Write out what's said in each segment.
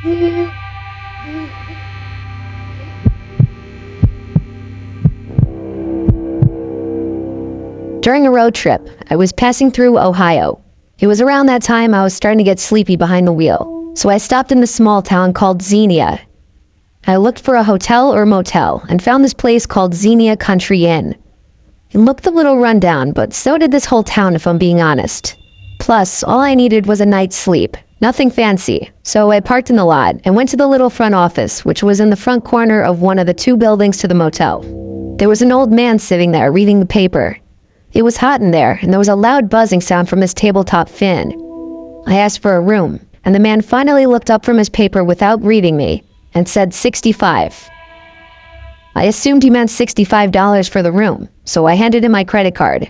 During a road trip, I was passing through Ohio. It was around that time I was starting to get sleepy behind the wheel, so I stopped in the small town called Xenia. I looked for a hotel or motel and found this place called Xenia Country Inn. It looked a little run down, but so did this whole town if I'm being honest. Plus, all I needed was a night's sleep. Nothing fancy, so I parked in the lot and went to the little front office, which was in the front corner of one of the two buildings to the motel. There was an old man sitting there reading the paper. It was hot in there, and there was a loud buzzing sound from his tabletop fan. I asked for a room, and the man finally looked up from his paper without greeting me and said 65. I assumed he meant $65 for the room, so I handed him my credit card.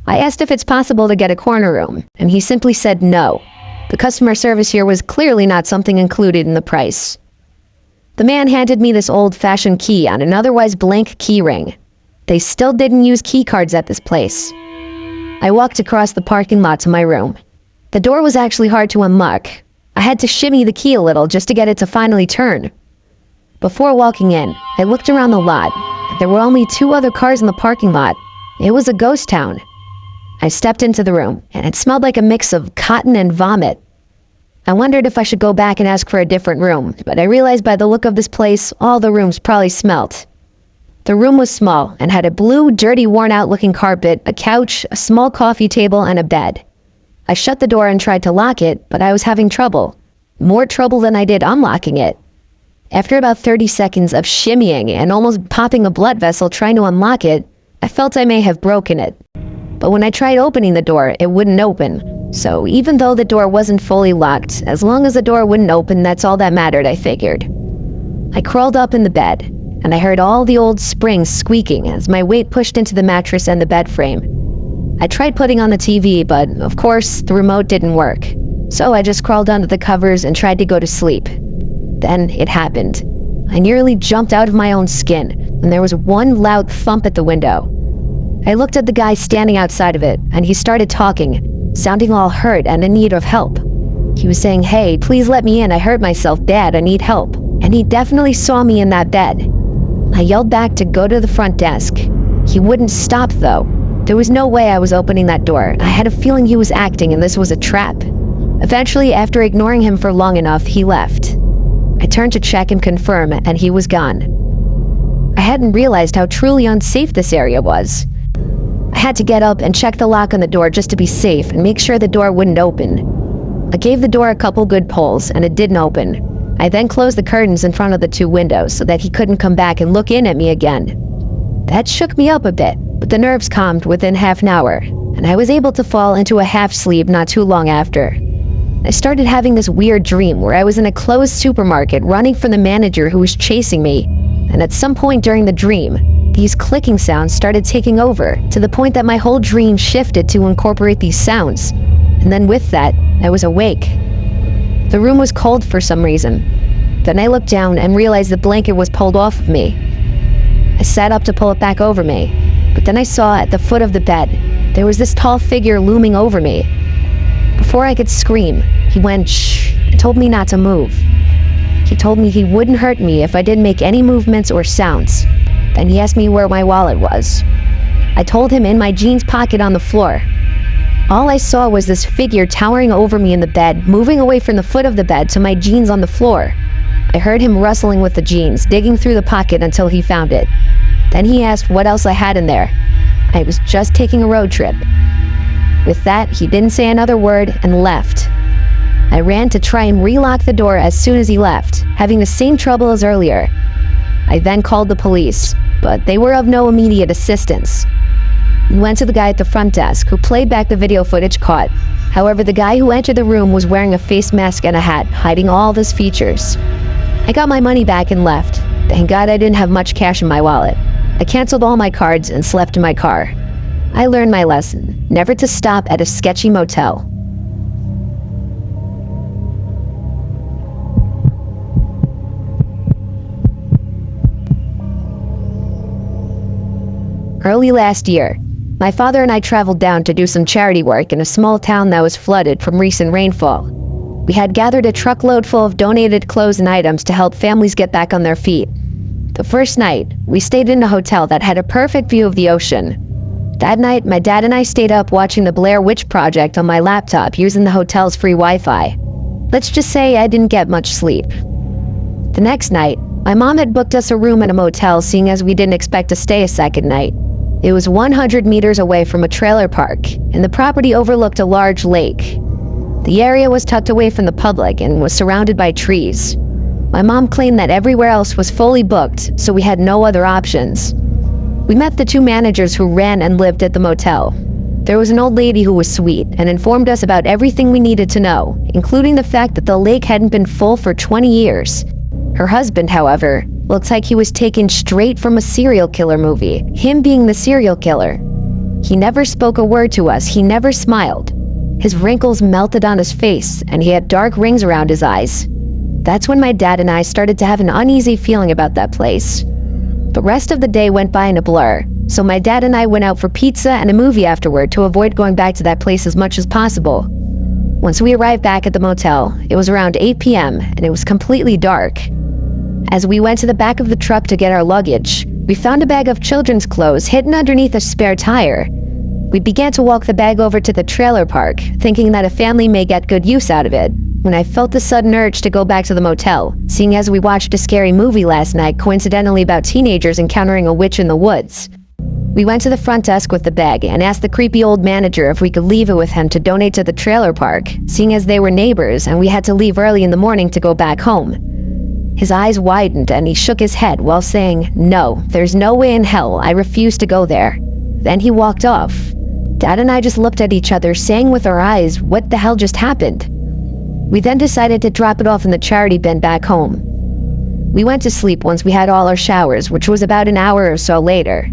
I asked if it's possible to get a corner room, and he simply said no. The customer service here was clearly not something included in the price. The man handed me this old-fashioned key on an otherwise blank key ring. They still didn't use key cards at this place. I walked across the parking lot to my room. The door was actually hard to unlock. I had to shimmy the key a little just to get it to finally turn. Before walking in, I looked around the lot. There were only 2 other cars in the parking lot. It was a ghost town. I stepped into the room, and it smelled like a mix of cotton and vomit. I wondered if I should go back and ask for a different room, but I realized by the look of this place, all the rooms probably smelt. The room was small and had a blue, dirty, worn-out-looking carpet, a couch, a small coffee table, and a bed. I shut the door and tried to lock it, but I was having trouble. More trouble than I did unlocking it. After about 30 seconds of shimmying and almost popping a blood vessel trying to unlock it, I felt I may have broken it. But when I tried opening the door, it wouldn't open. So even though the door wasn't fully locked, as long as the door wouldn't open, that's all that mattered, I figured. I crawled up in the bed, and I heard all the old springs squeaking as my weight pushed into the mattress and the bed frame. I tried putting on the TV, but of course, the remote didn't work. So I just crawled under the covers and tried to go to sleep. Then it happened. I nearly jumped out of my own skin, and there was one loud thump at the window. I looked at the guy standing outside of it, and he started talking, sounding all hurt and in need of help. He was saying, "Hey, please let me in. I hurt myself bad. I need help." And he definitely saw me in that bed. I yelled back to go to the front desk. He wouldn't stop, though. There was no way I was opening that door. I had a feeling he was acting and this was a trap. Eventually, after ignoring him for long enough, he left. I turned to check and confirm, and he was gone. I hadn't realized how truly unsafe this area was. I had to get up and check the lock on the door just to be safe and make sure the door wouldn't open. I gave the door a couple good pulls, and it didn't open. I then closed the curtains in front of the 2 windows so that he couldn't come back and look in at me again. That shook me up a bit, but the nerves calmed within half an hour, and I was able to fall into a half sleep not too long after. I started having this weird dream where I was in a closed supermarket running from the manager who was chasing me, and at some point during the dream, these clicking sounds started taking over to the point that my whole dream shifted to incorporate these sounds, and then with that, I was awake. The room was cold for some reason. Then I looked down and realized the blanket was pulled off of me. I sat up to pull it back over me, but then I saw at the foot of the bed, there was this tall figure looming over me. Before I could scream, he went shh and told me not to move. He told me he wouldn't hurt me if I didn't make any movements or sounds. Then he asked me where my wallet was. I told him in my jeans pocket on the floor. All I saw was this figure towering over me in the bed, moving away from the foot of the bed to my jeans on the floor. I heard him rustling with the jeans, digging through the pocket until he found it. Then he asked what else I had in there. I was just taking a road trip. With that, he didn't say another word and left. I ran to try and relock the door as soon as he left, having the same trouble as earlier. I then called the police, but they were of no immediate assistance. We went to the guy at the front desk, who played back the video footage caught. However, the guy who entered the room was wearing a face mask and a hat, hiding all of his features. I got my money back and left. Thank God I didn't have much cash in my wallet. I canceled all my cards and slept in my car. I learned my lesson, never to stop at a sketchy motel. Early last year, my father and I traveled down to do some charity work in a small town that was flooded from recent rainfall. We had gathered a truckload full of donated clothes and items to help families get back on their feet. The first night, we stayed in a hotel that had a perfect view of the ocean. That night, my dad and I stayed up watching the Blair Witch Project on my laptop using the hotel's free Wi-Fi. Let's just say I didn't get much sleep. The next night, my mom had booked us a room at a motel, seeing as we didn't expect to stay a second night. It was 100 meters away from a trailer park, and the property overlooked a large lake. The area was tucked away from the public and was surrounded by trees. My mom claimed that everywhere else was fully booked, so we had no other options. We met the two managers who ran and lived at the motel. There was an old lady who was sweet and informed us about everything we needed to know, including the fact that the lake hadn't been full for 20 years. Her husband, however, looks like he was taken straight from a serial killer movie, him being the serial killer. He never spoke a word to us, he never smiled. His wrinkles melted on his face, and he had dark rings around his eyes. That's when my dad and I started to have an uneasy feeling about that place. The rest of the day went by in a blur, so my dad and I went out for pizza and a movie afterward to avoid going back to that place as much as possible. Once we arrived back at the motel, it was around 8 p.m. and it was completely dark. As we went to the back of the truck to get our luggage, we found a bag of children's clothes hidden underneath a spare tire. We began to walk the bag over to the trailer park, thinking that a family may get good use out of it, when I felt the sudden urge to go back to the motel, seeing as we watched a scary movie last night coincidentally about teenagers encountering a witch in the woods. We went to the front desk with the bag and asked the creepy old manager if we could leave it with him to donate to the trailer park, seeing as they were neighbors and we had to leave early in the morning to go back home. His eyes widened and he shook his head while saying, "No, there's no way in hell, I refuse to go there." Then he walked off. Dad and I just looked at each other, saying with our eyes, "What the hell just happened?" We then decided to drop it off in the charity bin back home. We went to sleep once we had all our showers, which was about an hour or so later.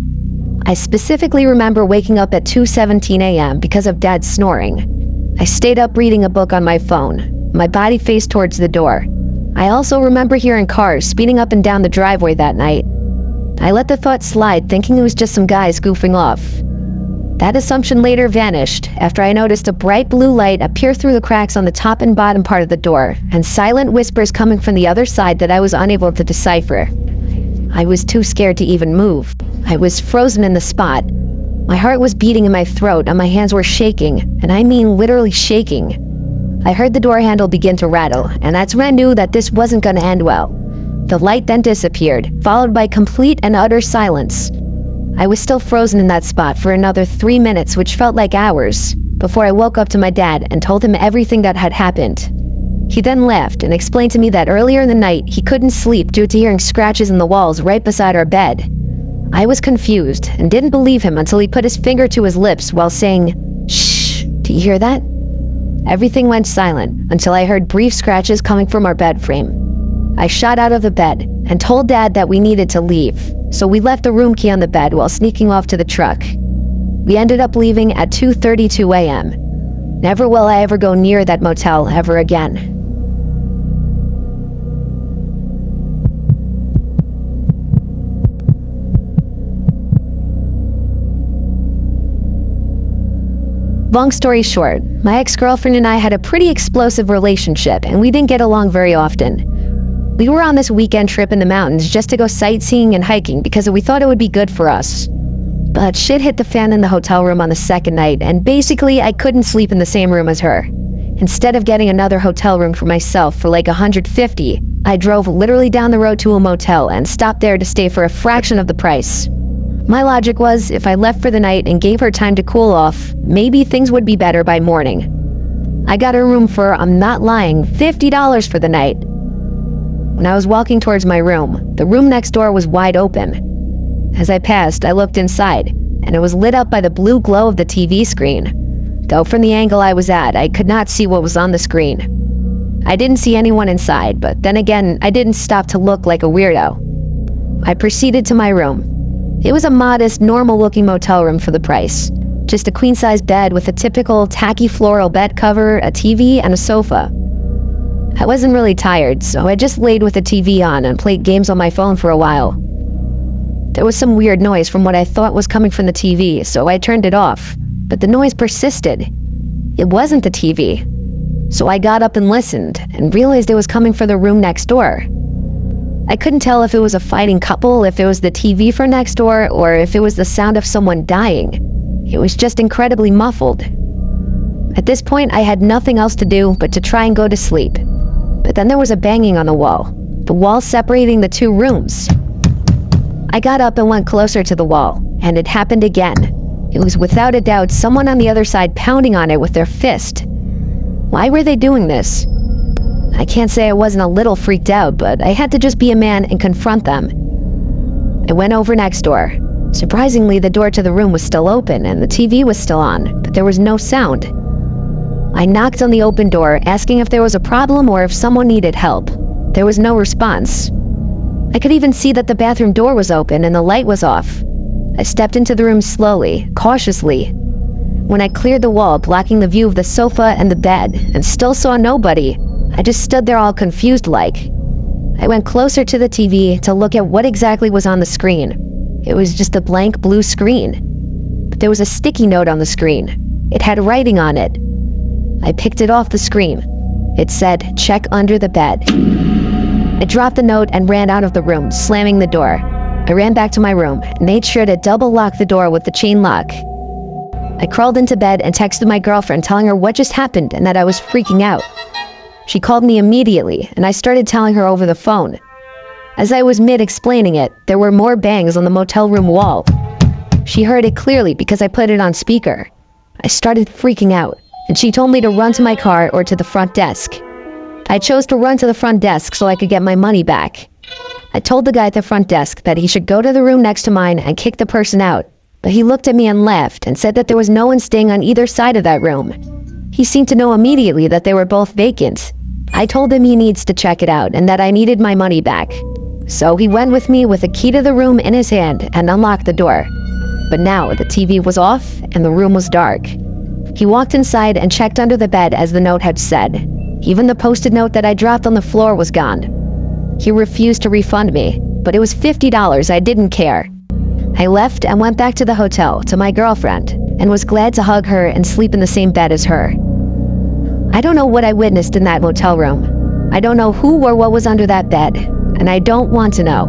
I specifically remember waking up at 2:17 a.m. because of Dad's snoring. I stayed up reading a book on my phone. My body faced towards the door. I also remember hearing cars speeding up and down the driveway that night. I let the thought slide, thinking it was just some guys goofing off. That assumption later vanished after I noticed a bright blue light appear through the cracks on the top and bottom part of the door, and silent whispers coming from the other side that I was unable to decipher. I was too scared to even move. I was frozen in the spot. My heart was beating in my throat and my hands were shaking, and I mean literally shaking. I heard the door handle begin to rattle, and that's when I knew that this wasn't going to end well. The light then disappeared, followed by complete and utter silence. I was still frozen in that spot for another 3 minutes, which felt like hours, before I woke up to my dad and told him everything that had happened. He then laughed and explained to me that earlier in the night he couldn't sleep due to hearing scratches in the walls right beside our bed. I was confused and didn't believe him until he put his finger to his lips while saying, "Shh, do you hear that?" Everything went silent until I heard brief scratches coming from our bed frame. I shot out of the bed and told Dad that we needed to leave, so we left the room key on the bed while sneaking off to the truck. We ended up leaving at 2:32 a.m. Never will I ever go near that motel ever again. Long story short, my ex-girlfriend and I had a pretty explosive relationship and we didn't get along very often. We were on this weekend trip in the mountains just to go sightseeing and hiking because we thought it would be good for us. But shit hit the fan in the hotel room on the second night, and basically I couldn't sleep in the same room as her. Instead of getting another hotel room for myself for like $150, I drove literally down the road to a motel and stopped there to stay for a fraction of the price. My logic was, if I left for the night and gave her time to cool off, maybe things would be better by morning. I got a room for, I'm not lying, $50 for the night. When I was walking towards my room, the room next door was wide open. As I passed, I looked inside, and it was lit up by the blue glow of the TV screen. Though from the angle I was at, I could not see what was on the screen. I didn't see anyone inside, but then again, I didn't stop to look like a weirdo. I proceeded to my room. It was a modest, normal-looking motel room for the price. Just a queen-size bed with a typical tacky floral bed cover, a TV, and a sofa. I wasn't really tired, so I just laid with the TV on and played games on my phone for a while. There was some weird noise from what I thought was coming from the TV, so I turned it off, but the noise persisted. It wasn't the TV. So I got up and listened, and realized it was coming from the room next door. I couldn't tell if it was a fighting couple, if it was the TV from next door, or if it was the sound of someone dying. It was just incredibly muffled. At this point, I had nothing else to do but to try and go to sleep. But then there was a banging on the wall separating the two rooms. I got up and went closer to the wall, and it happened again. It was without a doubt someone on the other side pounding on it with their fist. Why were they doing this? I can't say I wasn't a little freaked out, but I had to just be a man and confront them. I went over next door. Surprisingly, the door to the room was still open and the TV was still on, but there was no sound. I knocked on the open door, asking if there was a problem or if someone needed help. There was no response. I could even see that the bathroom door was open and the light was off. I stepped into the room slowly, cautiously. When I cleared the wall, blocking the view of the sofa and the bed, and still saw nobody, I just stood there all confused like. I went closer to the TV to look at what exactly was on the screen. It was just a blank blue screen. But there was a sticky note on the screen. It had writing on it. I picked it off the screen. It said, "Check under the bed." I dropped the note and ran out of the room, slamming the door. I ran back to my room and made sure to double lock the door with the chain lock. I crawled into bed and texted my girlfriend telling her what just happened and that I was freaking out. She called me immediately, and I started telling her over the phone. As I was mid-explaining it, there were more bangs on the motel room wall. She heard it clearly because I put it on speaker. I started freaking out, and she told me to run to my car or to the front desk. I chose to run to the front desk so I could get my money back. I told the guy at the front desk that he should go to the room next to mine and kick the person out, but he looked at me and laughed and said that there was no one staying on either side of that room. He seemed to know immediately that they were both vacant. I told him he needs to check it out and that I needed my money back. So he went with me with a key to the room in his hand and unlocked the door. But now the TV was off and the room was dark. He walked inside and checked under the bed as the note had said. Even the post-it note that I dropped on the floor was gone. He refused to refund me, but it was $50. I didn't care. I left and went back to the hotel to my girlfriend and was glad to hug her and sleep in the same bed as her. I don't know what I witnessed in that motel room. I don't know who or what was under that bed, and I don't want to know.